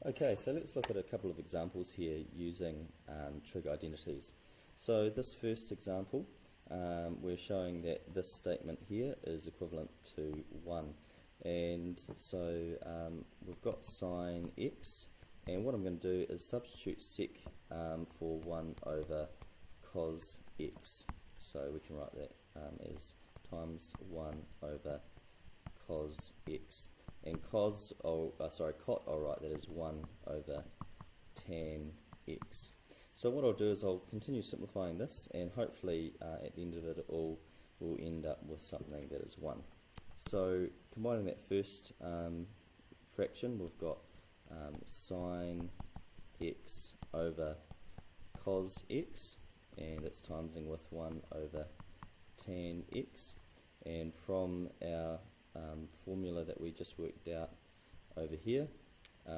Okay, so let's look at a couple of examples here using trig identities. So this first example, we're showing that this statement here is equivalent to 1. And so we've got sine x, and what I'm going to do is substitute sec for 1 over cos x. So we can write that as times 1 over cos x. And cos, cot, I'll write that as 1 over tan x. So what I'll do is I'll continue simplifying this, and hopefully at the end of it all we'll end up with something that is 1. So combining that first fraction, we've got sine x over cos x, and it's timesing with 1 over tan x. And from our formula that we just worked out over here,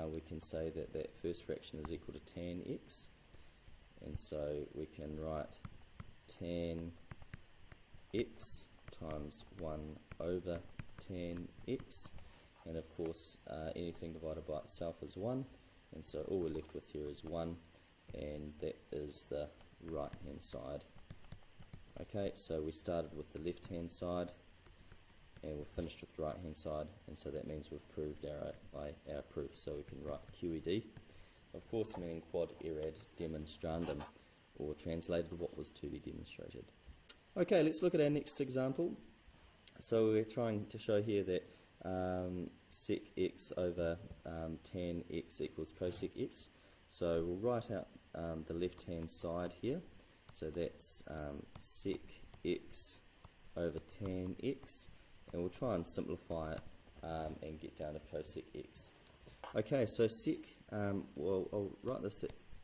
we can say that that first fraction is equal to tan x, and so we can write tan x times 1 over tan x, and of course anything divided by itself is 1, and so all we're left with here is 1, and that is the right hand side. Okay, so we started with the left hand side and we've finished with the right hand side, and so that means we've proved our proof. So we can write QED, of course meaning quod erat demonstrandum, or translated what was to be demonstrated. Okay, let's look at our next example. So we're trying to show here that sec x over tan x equals cosec x. So we'll write out the left hand side here. So that's sec x over tan x, and we'll try and simplify it and get down to cosec x. Okay, so sec, well,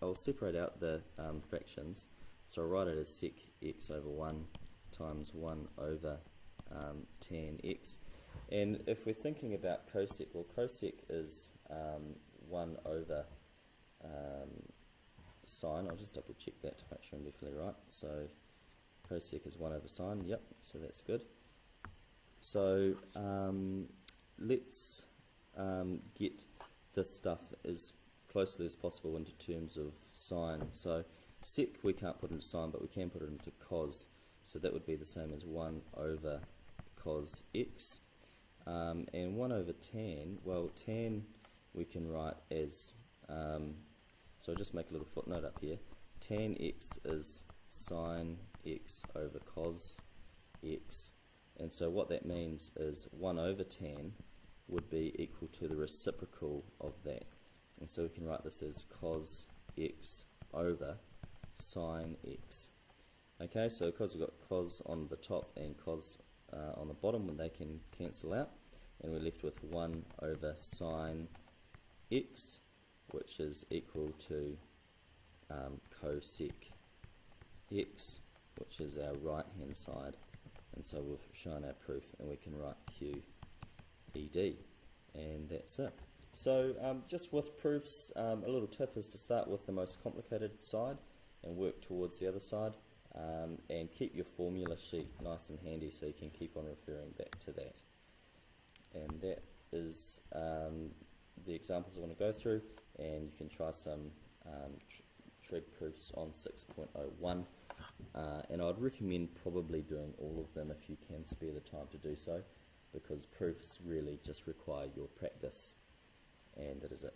I'll separate out the fractions. So I'll write it as sec x over 1 times 1 over tan x. And if we're thinking about cosec, well, cosec is 1 over sine. I'll just double check that to make sure I'm definitely right. So cosec is 1 over sine, yep, so that's good. So let's get this stuff as closely as possible into terms of sine. So sec we can't put into sine, but we can put it into cos. So that would be the same as 1 over cos x. And 1 over tan, well, tan we can write as, so I'll just make a little footnote up here. Tan x is sine x over cos x. And so what that means is 1 over tan would be equal to the reciprocal of that. And so we can write this as cos x over sine x. Okay, so because we've got cos on the top and cos on the bottom, when they can cancel out, and we're left with 1 over sine x, which is equal to cosec x, which is our right hand side. And so we've shown our proof, and we can write QED, and that's it. So just with proofs, a little tip is to start with the most complicated side and work towards the other side, and keep your formula sheet nice and handy so you can keep on referring back to that. And that is the examples I want to go through, and you can try some trig proofs on 6.01. And I'd recommend probably doing all of them if you can spare the time to do so, because proofs really just require your practice, and that is it.